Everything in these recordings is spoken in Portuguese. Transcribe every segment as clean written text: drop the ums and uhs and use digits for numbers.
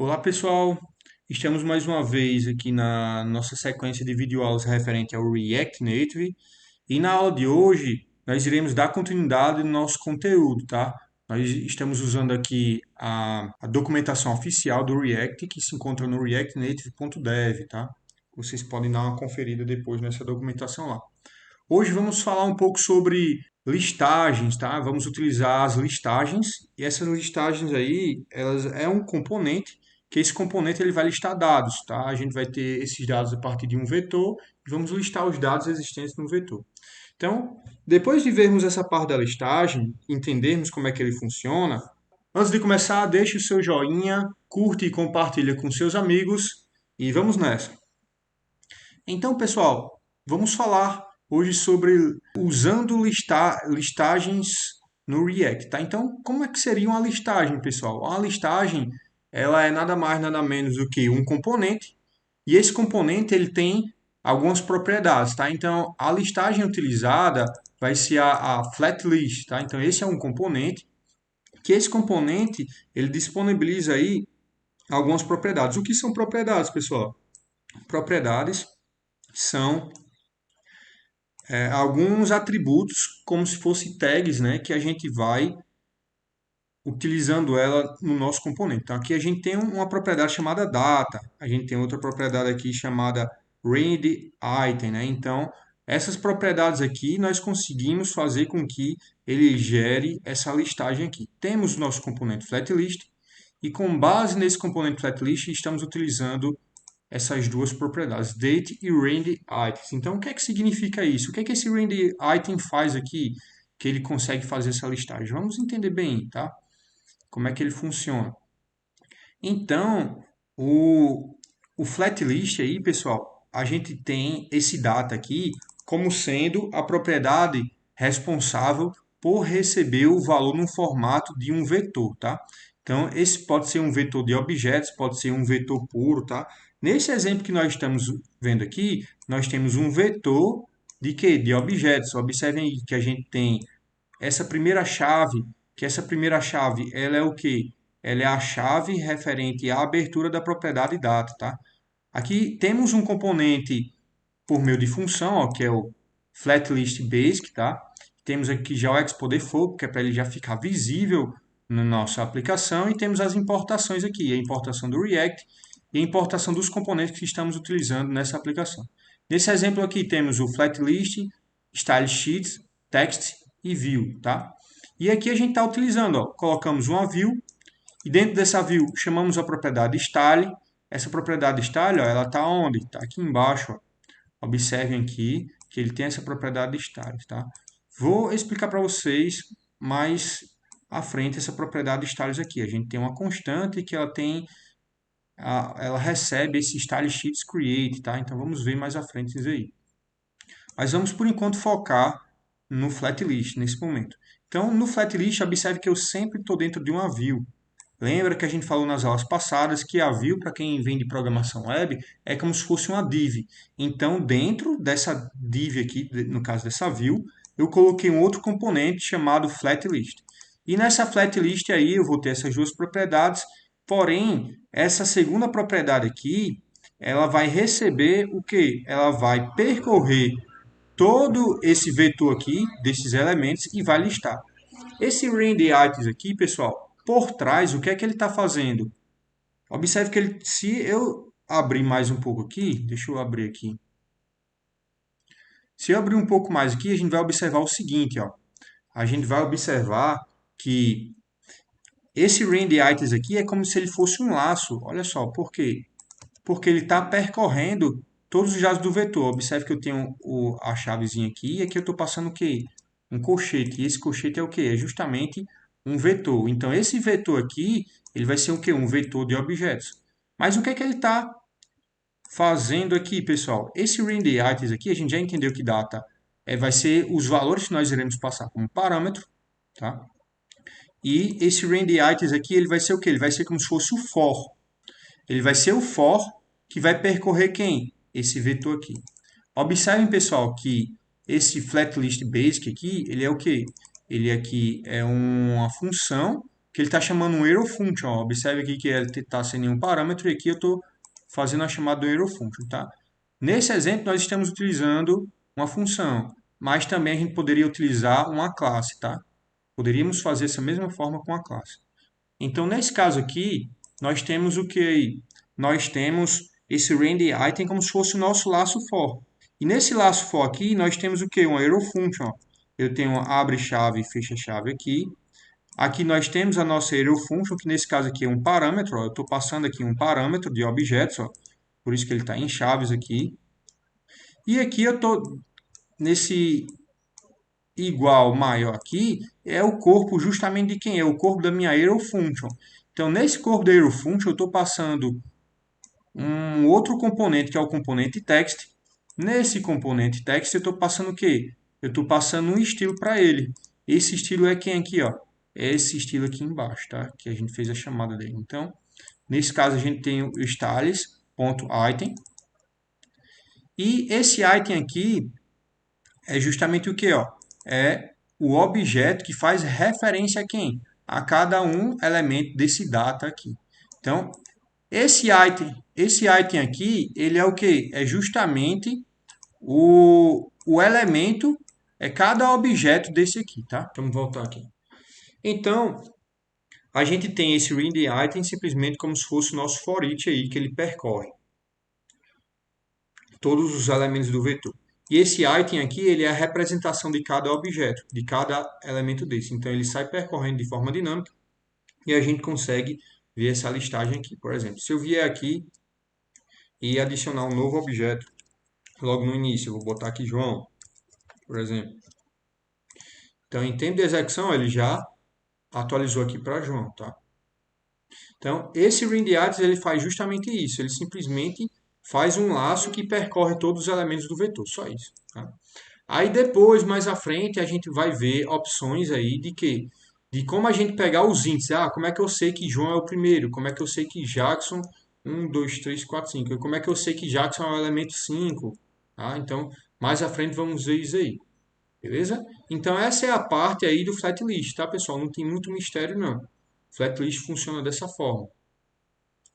Olá pessoal, estamos mais uma vez aqui na nossa sequência de videoaulas referente ao React Native e na aula de hoje nós iremos dar continuidade no nosso conteúdo, tá? Nós estamos usando aqui a documentação oficial do React que se encontra no reactnative.dev, tá? Vocês podem dar uma conferida depois nessa documentação lá. Hoje vamos falar um pouco sobre listagens, tá? Vamos utilizar as listagens e essas listagens aí, elas é um componente que esse componente ele vai listar dados, tá? A gente vai ter esses dados a partir de um vetor e vamos listar os dados existentes no vetor. Então, depois de vermos essa parte da listagem, entendermos como é que ele funciona, antes de começar, deixe o seu joinha, curte e compartilha com seus amigos e vamos nessa. Então, pessoal, vamos falar hoje sobre usando listagens no React, tá? Então, como é que seria uma listagem, pessoal? Uma listagem, ela é nada mais, nada menos do que um componente, e esse componente ele tem algumas propriedades, tá? Então, a listagem utilizada vai ser a flat list, tá? Então, esse é um componente que esse componente ele disponibiliza aí algumas propriedades. O que são propriedades, pessoal? Propriedades são alguns atributos como se fossem tags, né, que a gente vai utilizando ela no nosso componente. Então, aqui a gente tem uma propriedade chamada data, a gente tem outra propriedade aqui chamada rand_item, né? Então, essas propriedades aqui nós conseguimos fazer com que ele gere essa listagem aqui. Temos o nosso componente flatlist e com base nesse componente flatlist estamos utilizando essas duas propriedades, date e rand items. Então, o que é que significa isso? O que é que esse rand item faz aqui que ele consegue fazer essa listagem? Vamos entender bem, tá? Como é que ele funciona. Então, o flatlist aí, pessoal, a gente tem esse data aqui como sendo a propriedade responsável por receber o valor no formato de um vetor, tá? Então, esse pode ser um vetor de objetos, pode ser um vetor puro, tá? Nesse exemplo que nós estamos vendo aqui, nós temos um vetor de quê? De objetos. Observem aí que a gente tem essa primeira chave, que essa primeira chave, ela é o quê? Ela é a chave referente à abertura da propriedade data, tá? Aqui temos um componente por meio de função, ó, que é o flatlist basic, tá? Temos aqui já o export default, que é para ele já ficar visível na nossa aplicação, e temos as importações aqui, a importação do React e a importação dos componentes que estamos utilizando nessa aplicação. Nesse exemplo aqui temos o flatlist, style sheet, text e view, tá? E aqui a gente está utilizando, ó, colocamos uma view e dentro dessa view chamamos a propriedade style. Essa propriedade style, ó, ela está onde? Está aqui embaixo, ó. Observem aqui que ele tem essa propriedade style, tá? Vou explicar para vocês mais à frente essa propriedade styles aqui. A gente tem uma constante que ela tem, ela recebe esse style sheets create, tá? Então vamos ver mais à frente isso aí. Mas vamos por enquanto focar no flatlist nesse momento. Então no flatlist observe que eu sempre estou dentro de uma view. Lembra que a gente falou nas aulas passadas que a view, para quem vem de programação web, é como se fosse uma div. Então, dentro dessa div aqui, no caso dessa view, eu coloquei um outro componente chamado flatlist. E nessa flatlist aí eu vou ter essas duas propriedades, porém, essa segunda propriedade aqui, ela vai receber o quê? Ela vai percorrer todo esse vetor aqui, desses elementos, e vai listar. Esse render items aqui, pessoal, por trás, o que é que ele está fazendo? Observe que ele, se eu abrir mais um pouco aqui, deixa eu abrir aqui. Se eu abrir um pouco mais aqui, a gente vai observar o seguinte, ó. A gente vai observar que esse render items aqui é como se ele fosse um laço. Olha só, por quê? Porque ele está percorrendo todos os dados do vetor. Observe que eu tenho a chavezinha aqui e aqui eu estou passando o quê? Um colchete. E esse colchete é o quê? É justamente um vetor. Então, esse vetor aqui, ele vai ser o quê? Um vetor de objetos. Mas o que é que ele está fazendo aqui, pessoal? Esse render items aqui, a gente já entendeu que data vai ser os valores que nós iremos passar como parâmetro, tá? E esse render items aqui, ele vai ser o quê? Ele vai ser como se fosse o for. Ele vai ser o for que vai percorrer quem? Esse vetor aqui. Observem, pessoal, que esse flatlist basic aqui, ele é o quê? Ele aqui é uma função que ele está chamando um arrow function. Ó. Observe aqui que ele está sem nenhum parâmetro e aqui eu estou fazendo a chamada do arrow function. Tá? Nesse exemplo, nós estamos utilizando uma função, mas também a gente poderia utilizar uma classe. Tá? Poderíamos fazer essa mesma forma com a classe. Então, nesse caso aqui, nós temos o que aí? Nós temos esse render item como se fosse o nosso laço for. E nesse laço for aqui, nós temos o que? Um arrow function. Ó. Eu tenho uma abre-chave e fecha-chave aqui. Aqui nós temos a nossa arrow function, que nesse caso aqui é um parâmetro. Ó. Eu estou passando aqui um parâmetro de objetos, ó. Por isso que ele está em chaves aqui. E aqui eu estou nesse igual maior aqui, é o corpo justamente de quem? É o corpo da minha arrow function. Então, nesse corpo da arrow function, eu estou passando um outro componente, que é o componente text. Nesse componente text, eu estou passando o quê? Eu estou passando um estilo para ele. Esse estilo é quem aqui, ó? É esse estilo aqui embaixo, tá? Que a gente fez a chamada dele. Então, nesse caso, a gente tem o styles.item. E esse item aqui é justamente o que, ó? É o objeto que faz referência a quem? A cada um elemento desse data aqui. Então, esse item aqui, ele é o que? É justamente o elemento, é cada objeto desse aqui, tá? Vamos voltar aqui. Então, a gente tem esse render item simplesmente como se fosse o nosso for each aí, que ele percorre todos os elementos do vetor. E esse item aqui, ele é a representação de cada objeto, de cada elemento desse. Então, ele sai percorrendo de forma dinâmica e a gente consegue ver essa listagem aqui. Por exemplo, se eu vier aqui e adicionar um novo objeto, logo no início, eu vou botar aqui João, por exemplo. Então, em tempo de execução, ele já atualizou aqui para João, tá? Então, esse render ele faz justamente isso. Ele simplesmente faz um laço que percorre todos os elementos do vetor, só isso. Tá? Aí depois, mais à frente, a gente vai ver opções aí de quê? De como a gente pegar os índices. Ah, como é que eu sei que João é o primeiro? Como é que eu sei que Jackson, 1, 2, 3, 4, 5. Como é que eu sei que Jackson é o elemento 5? Tá? Então, mais à frente vamos ver isso aí. Beleza? Então, essa é a parte aí do flat list, tá, pessoal? Não tem muito mistério, não. Flat list funciona dessa forma.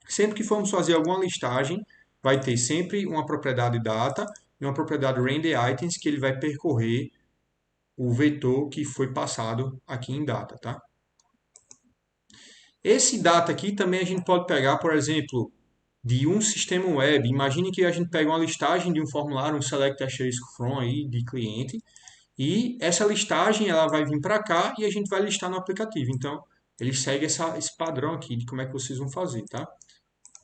Sempre que formos fazer alguma listagem, vai ter sempre uma propriedade data e uma propriedade render items que ele vai percorrer o vetor que foi passado aqui em data, tá? Esse data aqui também a gente pode pegar, por exemplo, de um sistema web. Imagine que a gente pega uma listagem de um formulário, um select asterisk from aí de cliente, e essa listagem ela vai vir para cá e a gente vai listar no aplicativo. Então, ele segue esse padrão aqui de como é que vocês vão fazer, tá?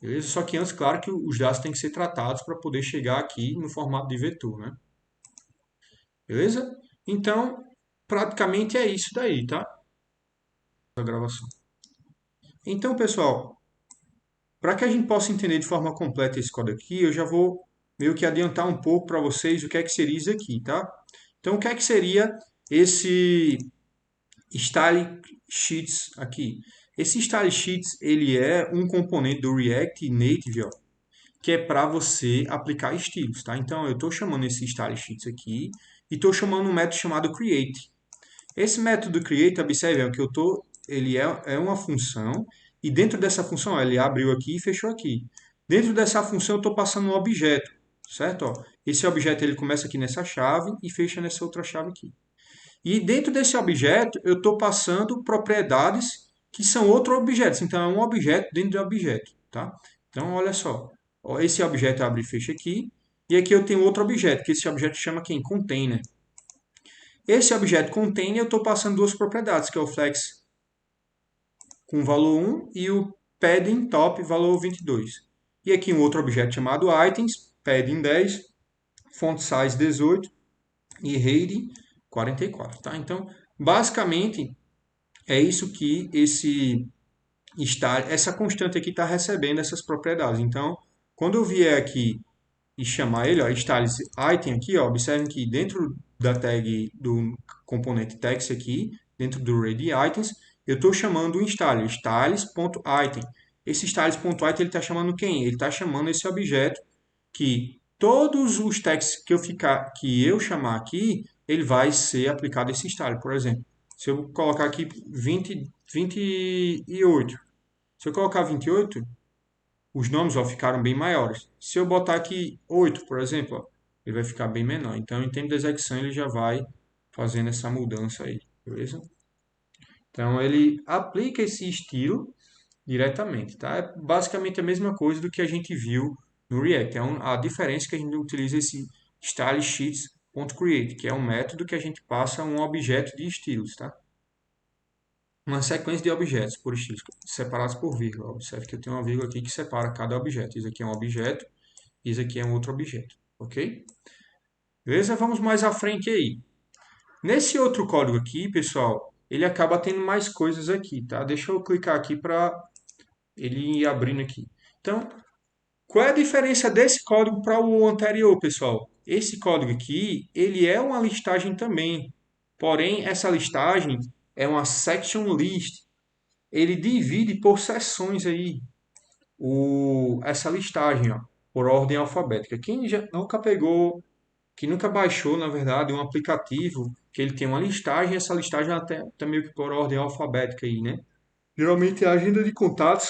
Beleza? Só que antes, claro que os dados têm que ser tratados para poder chegar aqui no formato de vetor, né? Beleza? Então, praticamente é isso daí, tá? A gravação. Então, pessoal, para que a gente possa entender de forma completa esse código aqui, eu já vou meio que adiantar um pouco para vocês o que é que seria isso aqui, tá? Então, o que é que seria esse Style Sheets aqui? Esse Style Sheets, ele é um componente do React Native, ó, que é para você aplicar estilos, tá? Então, eu estou chamando esse Style Sheets aqui e estou chamando um método chamado Create. Esse método Create, observe, é o que eu tô, ele é uma função e dentro dessa função, ó, ele abriu aqui e fechou aqui. Dentro dessa função, eu estou passando um objeto, certo? Ó, esse objeto ele começa aqui nessa chave e fecha nessa outra chave aqui. E dentro desse objeto, eu estou passando propriedades que são outros objetos. Então, é um objeto dentro de objeto, tá? Então, olha só. Ó, esse objeto abre e fecha aqui. E aqui eu tenho outro objeto, que esse objeto chama quem? Container. Esse objeto container, eu estou passando duas propriedades, que é o flex com valor 1 e o padding top valor 22. E aqui um outro objeto chamado items, padding 10, font size 18 e height 44, tá? Então, basicamente, é isso que essa constante aqui está recebendo essas propriedades. Então, quando eu vier aqui e chamar ele, ó, styles item aqui, ó, observem que dentro da tag do componente text aqui, dentro do ready items, eu estou chamando o styles.item. Esse styles.item ele está chamando quem? Ele está chamando esse objeto que todos os texts que eu chamar aqui, ele vai ser aplicado esse style, por exemplo. Se eu colocar aqui 28, se eu colocar 28, os nomes ó, ficaram bem maiores. Se eu botar aqui 8, por exemplo, ó, ele vai ficar bem menor. Então, em tempo de execução, ele já vai fazendo essa mudança aí, beleza? Então, ele aplica esse estilo diretamente, tá? É basicamente a mesma coisa do que a gente viu no React. A diferença é que a gente utiliza esse stylesheets.create, que é um método que a gente passa um objeto de estilos, tá? Uma sequência de objetos por estilos, separados por vírgula. Observe que eu tenho uma vírgula aqui que separa cada objeto. Isso aqui é um objeto, isso aqui é um outro objeto, ok? Beleza? Vamos mais à frente aí. Nesse outro código aqui, pessoal, ele acaba tendo mais coisas aqui, tá? Deixa eu clicar aqui para ele ir abrindo aqui. Então, qual é a diferença desse código para o anterior, pessoal? Esse código aqui, ele é uma listagem também. Porém, essa listagem é uma section list. Ele divide por seções aí essa listagem, ó, por ordem alfabética. Quem já nunca pegou, que nunca baixou, na verdade, um aplicativo que ele tem uma listagem, essa listagem até meio que por ordem alfabética aí, né? Geralmente a agenda de contatos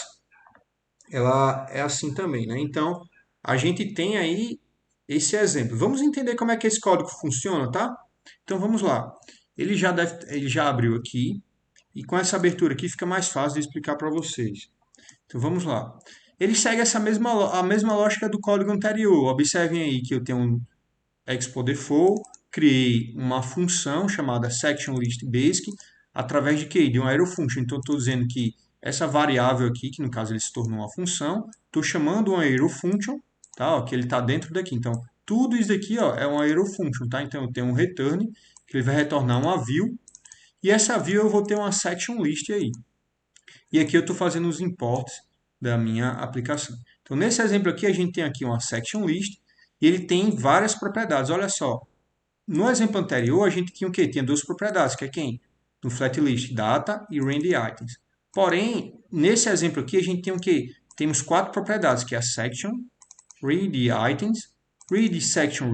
ela é assim também, né? Então, a gente tem aí esse exemplo. Vamos entender como é que esse código funciona, tá? Então, vamos lá. Ele já abriu aqui, e com essa abertura aqui fica mais fácil de explicar para vocês. Então, vamos lá. Ele segue a mesma lógica do código anterior. Observem aí que eu tenho um Expo Default, criei uma função chamada SectionListBasic, através de quê? De um AeroFunction. Então, estou dizendo que essa variável aqui, que no caso ele se tornou uma função, estou chamando um AeroFunction, tá? Ó, que ele está dentro daqui. Então, tudo isso daqui ó, é um AeroFunction, tá? Então, eu tenho um return, que ele vai retornar uma view, e essa view eu vou ter uma SectionList aí. E aqui eu estou fazendo os imports da minha aplicação. Então, nesse exemplo aqui, a gente tem aqui uma SectionList, e ele tem várias propriedades. Olha só, no exemplo anterior, a gente tinha o quê? Tinha duas propriedades, que é quem? No flatlist, data e render items. Porém, nesse exemplo aqui, a gente tem o quê? Temos quatro propriedades, que é a section, read items, read section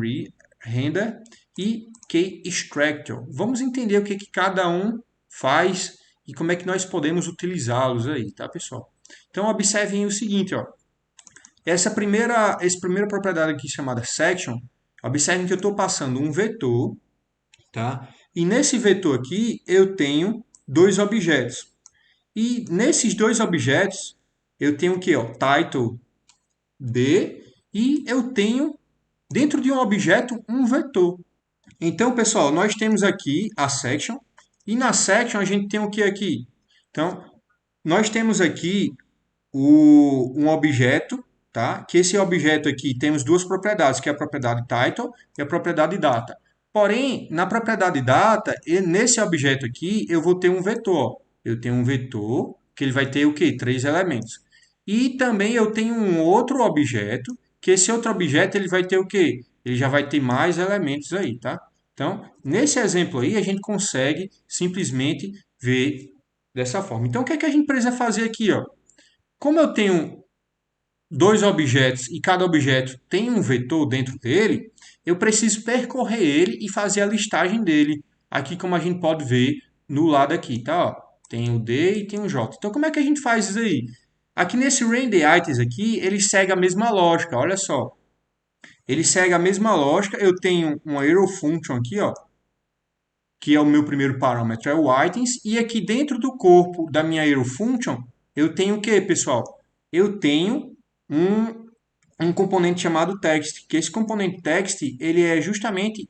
render e key extractor. Vamos entender o que, que cada um faz e como é que nós podemos utilizá-los aí, tá, pessoal? Então, observem o seguinte, ó. Essa primeira propriedade aqui chamada section, observem que eu estou passando um vetor, tá? E nesse vetor aqui eu tenho dois objetos. E nesses dois objetos eu tenho o que? Title D e eu tenho dentro de um objeto um vetor. Então, pessoal, nós temos aqui a section e na section a gente tem o que aqui? Então, nós temos aqui um objeto, tá? Que esse objeto aqui temos duas propriedades, que é a propriedade title e a propriedade data. Porém, na propriedade data, nesse objeto aqui, eu vou ter um vetor. Eu tenho um vetor que ele vai ter o quê? Três elementos. E também eu tenho um outro objeto, que esse outro objeto ele vai ter o quê? Ele já vai ter mais elementos aí, tá? Então, nesse exemplo aí, a gente consegue simplesmente ver dessa forma. Então, o que é que a gente precisa fazer aqui, ó? Como eu tenho dois objetos e cada objeto tem um vetor dentro dele, eu preciso percorrer ele e fazer a listagem dele. Aqui, como a gente pode ver no lado aqui, tá? Ó, tem o D e tem o J. Então, como é que a gente faz isso aí? Aqui nesse render items aqui, ele segue a mesma lógica, olha só. Ele segue a mesma lógica, eu tenho uma arrow function aqui, ó, que é o meu primeiro parâmetro, é o items, e aqui dentro do corpo da minha arrow function, eu tenho o que, pessoal? Eu tenho um componente chamado text, que esse componente text, ele é justamente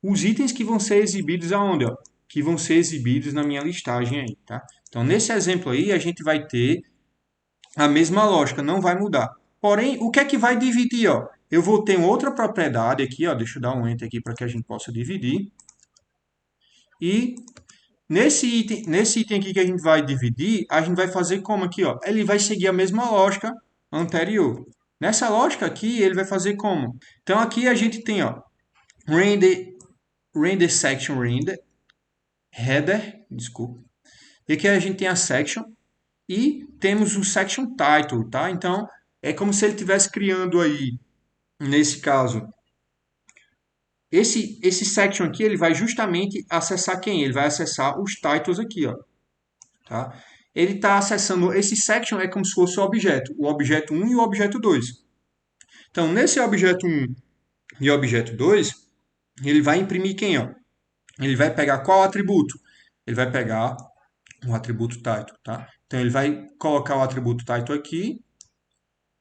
os itens que vão ser exibidos aonde, ó? Que vão ser exibidos na minha listagem aí, tá? Então, nesse exemplo aí, a gente vai ter a mesma lógica, não vai mudar. Porém, o que é que vai dividir, ó? Eu vou ter outra propriedade aqui, ó, deixa eu dar um enter aqui para que a gente possa dividir. E nesse item aqui que a gente vai dividir, a gente vai fazer como aqui, ó? Ele vai seguir a mesma lógica anterior. Nessa lógica aqui, ele vai fazer como? Então aqui a gente tem, ó, render section render, header, desculpa. E aqui a gente tem a section e temos o section title, tá? Então é como se ele estivesse criando aí, nesse caso, esse section aqui, ele vai justamente acessar quem? Ele vai acessar os titles aqui, ó, tá? Ele está acessando, esse section é como se fosse o objeto 1 e o objeto 2. Então, nesse objeto 1 e objeto 2, ele vai imprimir quem, ó? Ele vai pegar qual atributo? Ele vai pegar o atributo title, tá? Então, ele vai colocar o atributo title aqui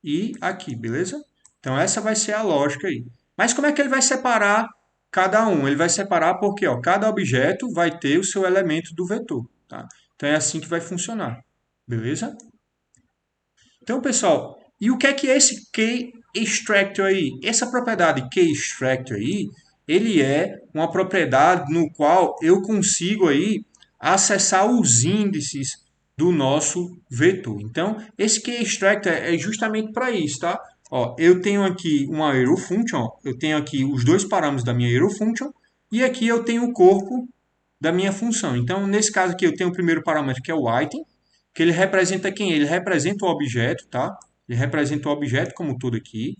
e aqui, beleza? Então, essa vai ser a lógica aí. Mas como é que ele vai separar cada um? Ele vai separar porque, ó, cada objeto vai ter o seu elemento do vetor, tá? Então, é assim que vai funcionar, beleza? Então, pessoal, e o que é esse key-extractor aí? Essa propriedade key-extractor aí, ele é uma propriedade no qual eu consigo aí acessar os índices do nosso vetor. Então, esse key-extractor é justamente para isso, tá? Ó, eu tenho aqui uma arrow function, ó, eu tenho aqui os dois parâmetros da minha arrow function e aqui eu tenho o corpo da minha função. Então, nesse caso aqui, eu tenho o primeiro parâmetro que é o item, que ele representa quem? Ele representa o objeto, tá? Ele representa o objeto como todo aqui.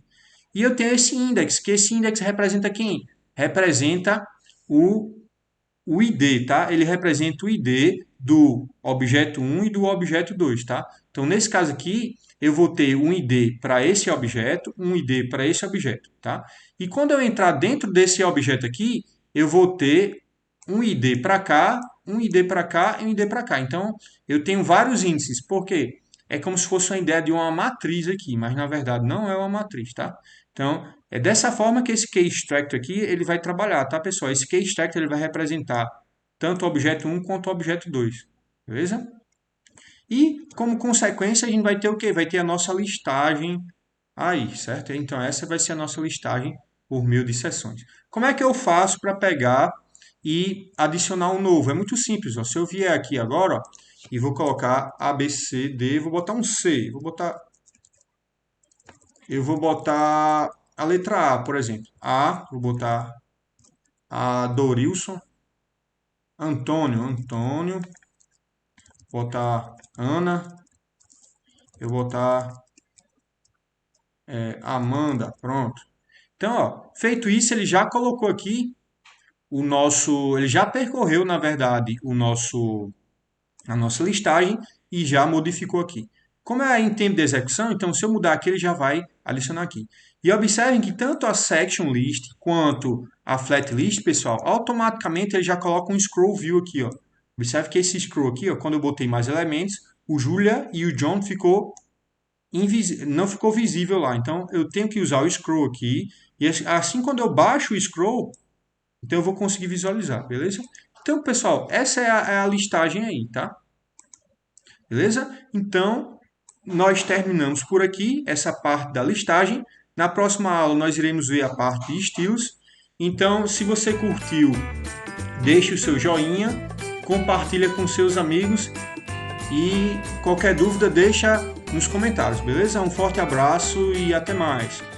E eu tenho esse index, que esse index representa quem? Representa o, o ID, tá? Ele representa o ID do objeto 1 e do objeto 2, tá? Então, nesse caso aqui, eu vou ter um ID para esse objeto, um ID para esse objeto, tá? E quando eu entrar dentro desse objeto aqui, eu vou ter um ID para cá, um ID para cá e um ID para cá. Então, eu tenho vários índices. Por quê? É como se fosse uma ideia de uma matriz aqui, mas na verdade não é uma matriz, tá? Então, é dessa forma que esse key-extractor aqui ele vai trabalhar, tá, pessoal? Esse key-extractor ele vai representar tanto o objeto 1 quanto o objeto 2, beleza? E, como consequência, a gente vai ter o quê? Vai ter a nossa listagem aí, certo? Então, essa vai ser a nossa listagem por meio de sessões. Como é que eu faço para pegar e adicionar um novo? É muito simples. Ó. Se eu vier aqui agora ó, e vou colocar A, B, C, D, vou botar um C. Eu vou botar a letra A, por exemplo. A, vou botar a Dorilson. Antônio. Vou botar Ana. Eu vou botar Amanda. Pronto. Então, ó, feito isso, ele já colocou aqui ele já percorreu, na verdade, a nossa listagem e já modificou aqui. Como é em tempo de execução, então se eu mudar aqui, ele já vai adicionar aqui. E observem que tanto a section list quanto a flat list, pessoal, automaticamente ele já coloca um scroll view aqui, ó. Observe que esse scroll aqui, ó, quando eu botei mais elementos, o Julia e o John não ficou visível lá. Então eu tenho que usar o scroll aqui e assim quando eu baixo o scroll, então eu vou conseguir visualizar, beleza? Então, pessoal, essa é a listagem aí, tá? Beleza? Então, nós terminamos por aqui essa parte da listagem. Na próxima aula, nós iremos ver a parte de estilos. Então, se você curtiu, deixe o seu joinha, compartilha com seus amigos e qualquer dúvida, deixa nos comentários, beleza? Um forte abraço e até mais!